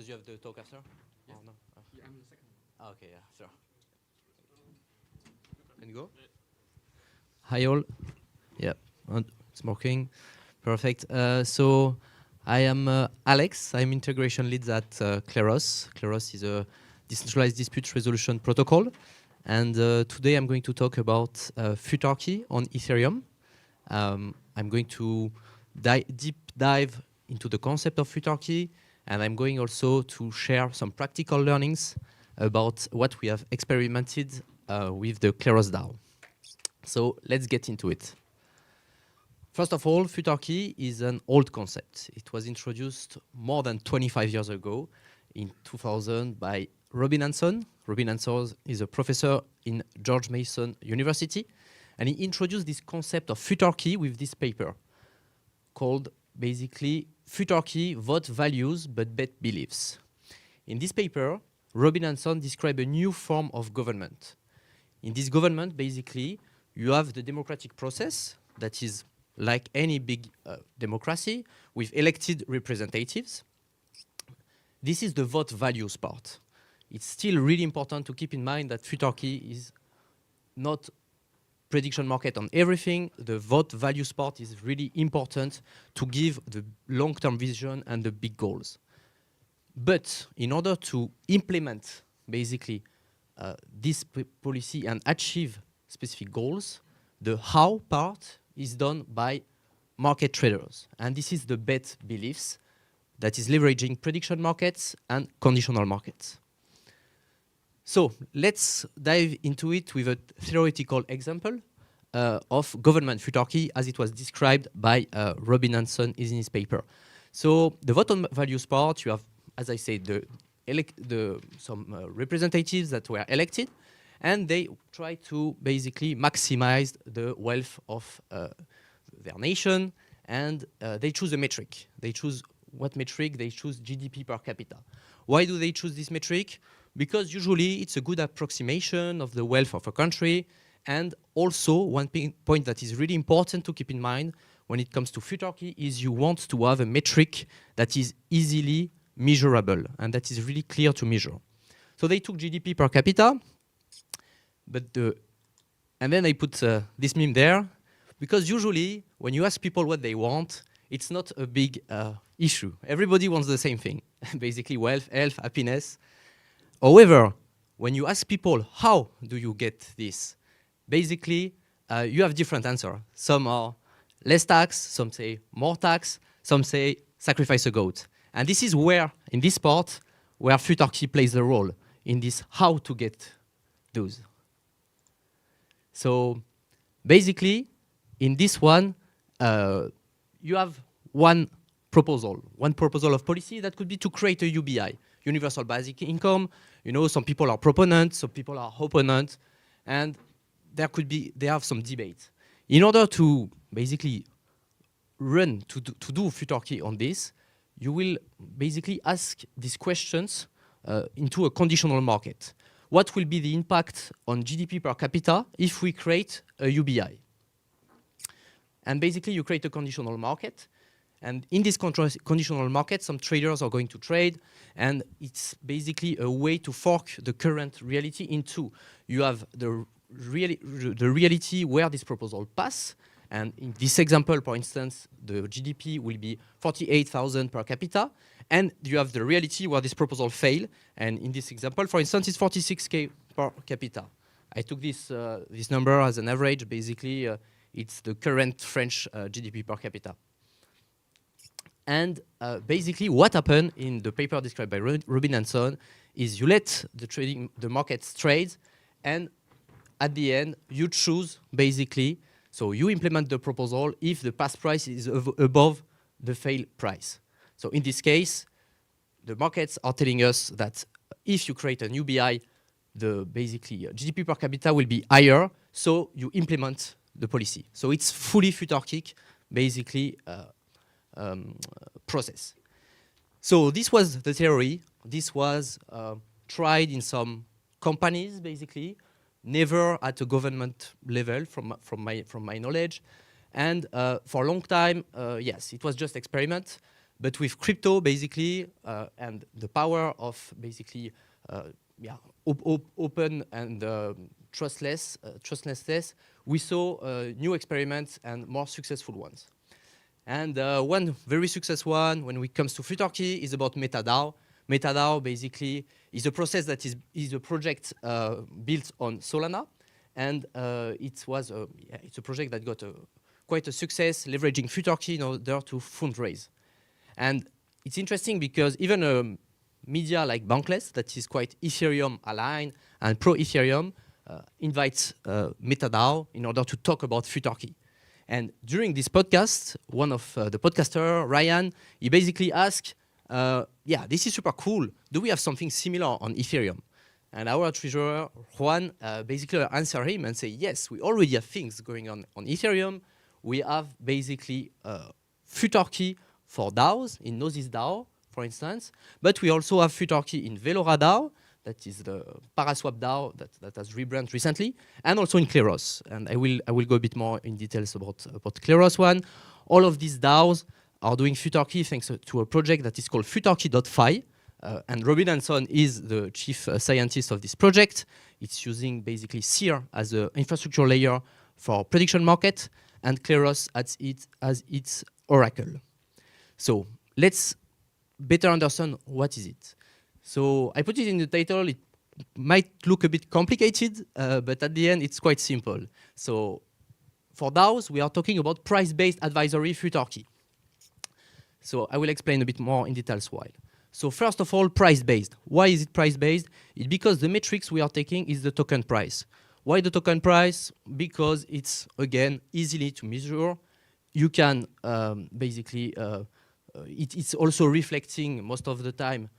because you have the talk after? Yeah. Oh, no? Yeah, I'm the second one. Okay, yeah, sure. Can you go? Hi all. Yeah, it's working. Perfect. So I am Alex. I'm integration lead at Kleros. Kleros is a decentralized dispute resolution protocol. And today I'm going to talk about Futarchy on Ethereum. I'm going to deep dive into the concept of Futarchy, and I'm going also to share some practical learnings about what we have experimented with the Kleros DAO. So let's get into it. First of all, Futarchy is an old concept. It was introduced more than 25 years ago in 2000 by Robin Hanson. Robin Hanson is a professor in George Mason University, and he introduced this concept of Futarchy with this paper called basically Futarchy Vote Values but Bet Beliefs. In this paper, Robin Hanson described a new form of government. In this government, basically, you have the democratic process that is like any big democracy with elected representatives. This is the vote values part. It's still really important to keep in mind that Futarchy is not prediction market on everything. The vote values part is really important to give the long-term vision and the big goals. But in order to implement basically this policy and achieve specific goals, the how part is done by market traders. And this is the bet beliefs that is leveraging prediction markets and conditional markets. So let's dive into it with a theoretical example of government Futarchy as it was described by Robin Hanson in his paper. So the vote on values part, you have, as I said, some representatives that were elected, and they try to basically maximize the wealth of their nation, and they choose a metric. They choose what metric? They choose GDP per capita. Why do they choose this metric? Because usually it's a good approximation of the wealth of a country, and also one point that is really important to keep in mind when it comes to Futarchy is you want to have a metric that is easily measurable and that is really clear to measure. So they took GDP per capita, and then I put this meme there, because usually when you ask people what they want, it's not a big issue. Everybody wants the same thing, basically wealth, health, happiness. However, when you ask people, how do you get this? Basically, you have different answers. Some are less tax, some say more tax, some say sacrifice a goat. And this is where, in this part, where Futarchy plays a role in this how to get those. So basically, in this one, you have one proposal of policy that could be to create a UBI, universal basic income. You know, some people are proponents, some people are opponents, and they have some debate. In order to basically to do Futarchy on this, you will basically ask these questions into a conditional market. What will be the impact on GDP per capita if we create a UBI? And basically you create a conditional market. And in this conditional market, some traders are going to trade, and it's basically a way to fork the current reality into. You have the reality where this proposal pass, and in this example, for instance, the GDP will be 48,000 per capita, and you have the reality where this proposal fail, and in this example, for instance, it's 46K per capita. I took this number as an average. Basically, it's the current French GDP per capita. And basically what happened in the paper described by Robin Hanson is you let the markets trade, and at the end you choose basically, so you implement the proposal if the pass price is above the fail price. So in this case, the markets are telling us that if you create an UBI, the basically GDP per capita will be higher, so you implement the policy. So it's fully Futarchic, basically, process. So this was the theory. This was tried in some companies, basically, never at a government level, from my knowledge. And for a long time, yes, it was just experiment. but with crypto, basically, and the power of basically open and trustlessness, we saw new experiments and more successful ones. And one very successful one when it comes to Futarchy is about MetaDAO. MetaDAO basically is a process that is a project built on Solana, and it's a project that got quite a success, leveraging Futarchy in order to fundraise. And it's interesting because even a media like Bankless, that is quite Ethereum aligned and pro-Ethereum, invites MetaDAO in order to talk about Futarchy. And during this podcast, one of the podcaster, Ryan, he basically asked, this is super cool. Do we have something similar on Ethereum? And our treasurer, Juan, basically answered him and said, yes, we already have things going on Ethereum. We have basically Futarchy for DAOs, in Gnosis DAO, for instance. But we also have Futarchy in Velora DAO, that is the Paraswap DAO that has rebranded recently, and also in Kleros. And I will go a bit more in details about Kleros one. All of these DAOs are doing Futarchy thanks to a project that is called Futarchy.fi. And Robin Hanson is the chief scientist of this project. It's using basically Seer as an infrastructure layer for prediction market, and Kleros as its oracle. So let's better understand what is it. So I put it in the title. It might look a bit complicated, but at the end, it's quite simple. So for DAOs, we are talking about price-based advisory Futarchy. So I will explain a bit more in details why. So first of all, price-based. Why is it price-based? It's because the metrics we are taking is the token price. Why the token price? Because it's, again, easily to measure. You can it's also reflecting most of the time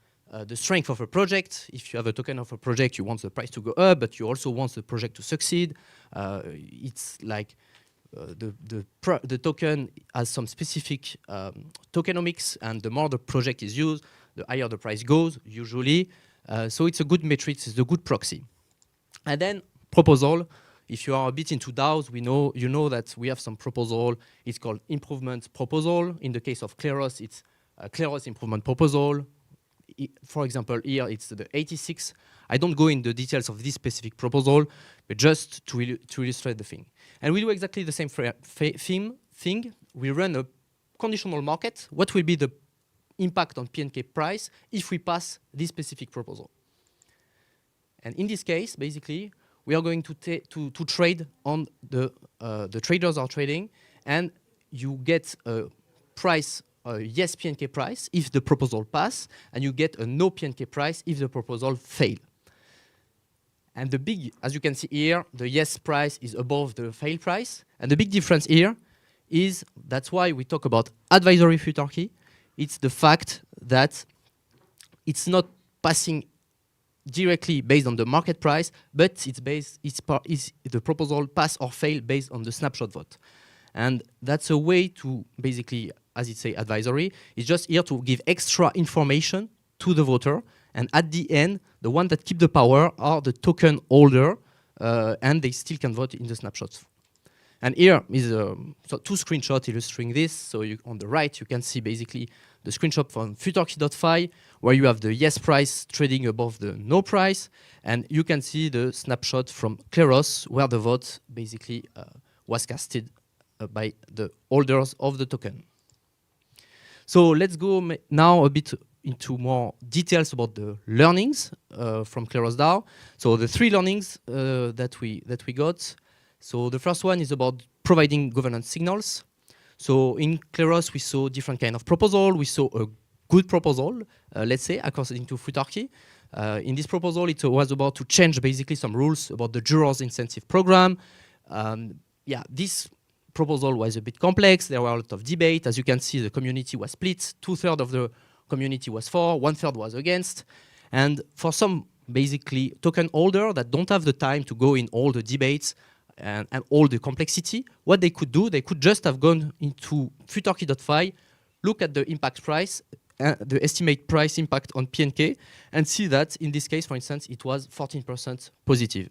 the strength of a project. If you have a token of a project, you want the price to go up, but you also want the project to succeed. It's like the token has some specific tokenomics, and the more the project is used, the higher the price goes, usually. So it's a good metric, it's a good proxy. And then proposal. If you are a bit into DAOs, you know that we have some proposal. It's called improvement proposal. In the case of Kleros, it's a Kleros improvement proposal. For example, here it's the 86. I don't go in the details of this specific proposal, but just to illustrate the thing. And we do exactly the same thing. We run a conditional market. What will be the impact on PNK price if we pass this specific proposal? And in this case, basically, we are going to trade on the traders are trading, and you get a price, a yes PNK price if the proposal pass, and you get a no PNK price if the proposal fail. And the big, as you can see here, the yes price is above the fail price. And the big difference here is, that's why we talk about advisory Futarchy. It's the fact that it's not passing directly based on the market price, but it's the proposal pass or fail based on the snapshot vote. And that's a way to basically, as it say, advisory. It's just here to give extra information to the voter. And at the end, the one that keep the power are the token holder, and they still can vote in the snapshots. And here is two screenshots illustrating this. So on the right, you can see basically the screenshot from Futarchy.fi, where you have the yes price trading above the no price. And you can see the snapshot from Kleros, where the vote basically was casted by the holders of the token. So let's go now a bit into more details about the learnings from Kleros DAO. So the three learnings that we got. So the first one is about providing governance signals. So in Kleros, we saw different kind of proposal. We saw a good proposal, let's say, according to Futarchy. In this proposal, it was about to change basically some rules about the jurors incentive program. This proposal was a bit complex. There were a lot of debate. As you can see, the community was split. 2/3 of the community was for, 1/3 was against. And for some basically token holder that don't have the time to go in all the debates and all the complexity, what they could do, they could just have gone into Futarchy.fi, look at the impact price, the estimate price impact on PNK, and see that in this case, for instance, it was 14% positive.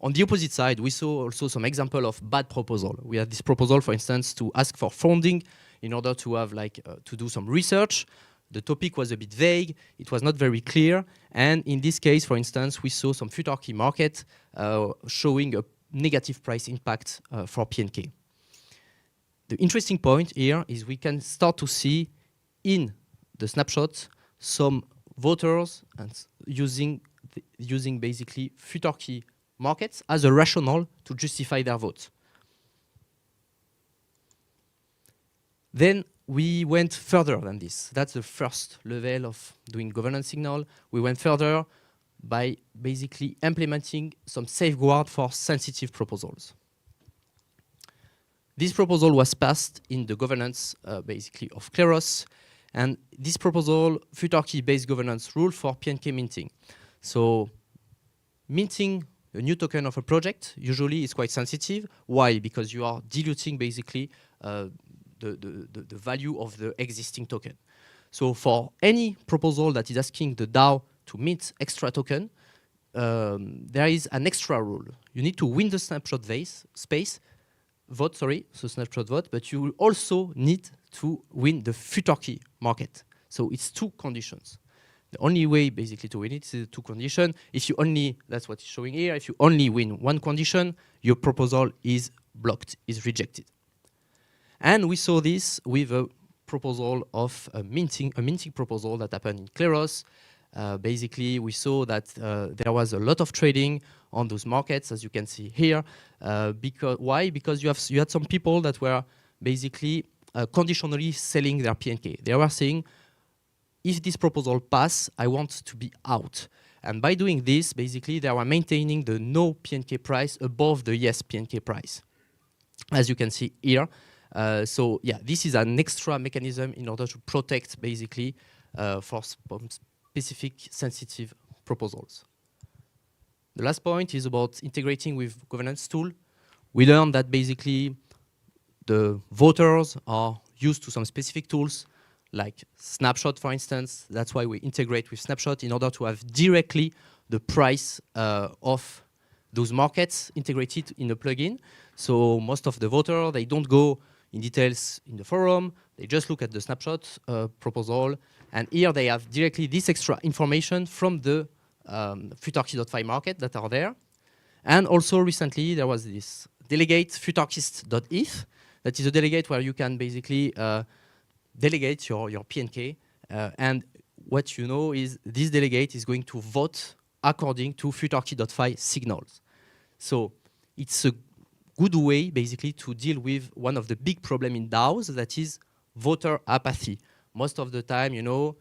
On the opposite side, we saw also some example of bad proposal. We had this proposal, for instance, to ask for funding in order to have to do some research. The topic was a bit vague, it was not very clear, and in this case, for instance, we saw some Futarchy market showing a negative price impact for PNK. The interesting point here is we can start to see in the snapshot some voters and using basically Futarchy markets as a rationale to justify their vote. Then we went further than this. That's the first level of doing governance signal. We went further by basically implementing some safeguard for sensitive proposals. This proposal was passed in the governance basically of Kleros, and this proposal, Futarchy-based governance rule for PNK minting. So minting a new token of a project usually is quite sensitive. Why? Because you are diluting basically the value of the existing token. So for any proposal that is asking the DAO to mint extra token, there is an extra rule. You need to win the snapshot snapshot vote, but you also need to win the Futarchy market. So it's two conditions. The only way basically to win it is two conditions. If you only, that's what it's showing here, if you only win one condition, your proposal is blocked, is rejected. And we saw this with a proposal of a minting proposal that happened in Kleros. Basically, we saw that there was a lot of trading on those markets, as you can see here. Why? Because you had some people that were basically conditionally selling their PNK. They were saying, if this proposal passes, I want to be out. And by doing this, basically, they were maintaining the no PNK price above the yes PNK price, as you can see here. So yeah, this is an extra mechanism in order to protect basically for specific sensitive proposals. The last point is about integrating with governance tool. We learned that basically the voters are used to some specific tools like Snapshot, for instance. That's why we integrate with Snapshot in order to have directly the price of those markets integrated in a plugin. So most of the voters, they don't go in details in the forum, they just look at the snapshot proposal, and here they have directly this extra information from the Futarchy.fi market that are there. And also recently there was this delegate Futarchist.eth, that is a delegate where you can basically delegate your PNK, and what you know is this delegate is going to vote according to Futarchy.fi signals. So it's a good way basically to deal with one of the big problems in DAOs, that is voter apathy. Most of the time, you know,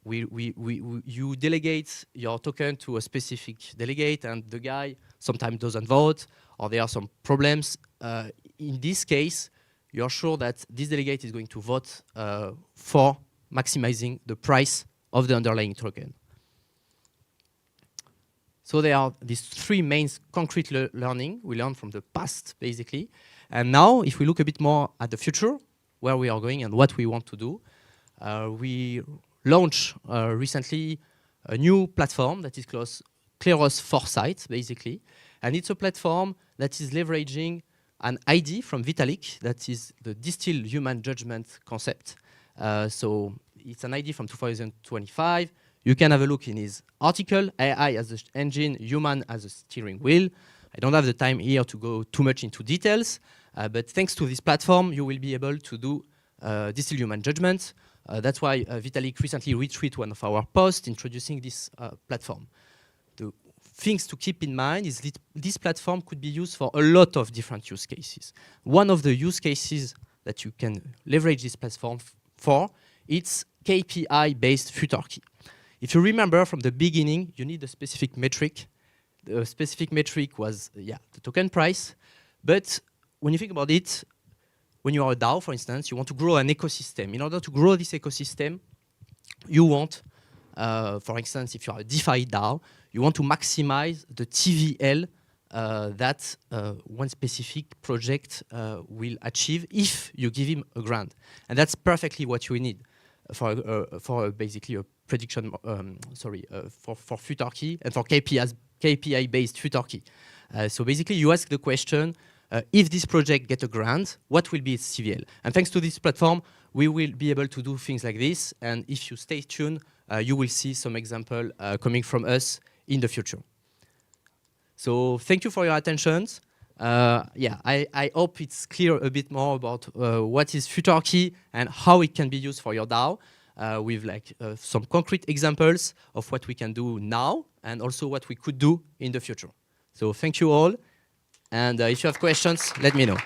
you delegate your token to a specific delegate and the guy sometimes doesn't vote, or there are some problems. In this case, you're sure that this delegate is going to vote for maximizing the price of the underlying token. So there are these three main concrete learning we learned from the past, basically. And now, if we look a bit more at the future, where we are going and what we want to do, we launched recently a new platform that is called Kleros Foresight, basically. And it's a platform that is leveraging an ID from Vitalik, that is the distilled human judgment concept. So it's an ID from 2025. You can have a look in his article, AI as the engine, human as a steering wheel. I don't have the time here to go too much into details, but thanks to this platform, you will be able to do distilled human judgment. That's why Vitalik recently retweeted one of our posts introducing this platform. The things to keep in mind is that this platform could be used for a lot of different use cases. One of the use cases that you can leverage this platform for, it's KPI-based Futarchy. If you remember from the beginning, you need a specific metric. The specific metric was, the token price. But when you think about it, when you are a DAO, for instance, you want to grow an ecosystem. In order to grow this ecosystem, you want, for instance, if you are a DeFi DAO, you want to maximize the TVL that one specific project will achieve if you give him a grant. And that's perfectly what you need for basically a prediction, for Futarchy and for KPI-based Futarchy. So basically, you ask the question, if this project gets a grant, what will be its CVL? And thanks to this platform, we will be able to do things like this. And if you stay tuned, you will see some example coming from us in the future. So thank you for your attention. Yeah, I hope it's clear a bit more about what is Futarchy and how it can be used for your DAO, with like some concrete examples of what we can do now and also what we could do in the future. So thank you all. And if you have questions, let me know.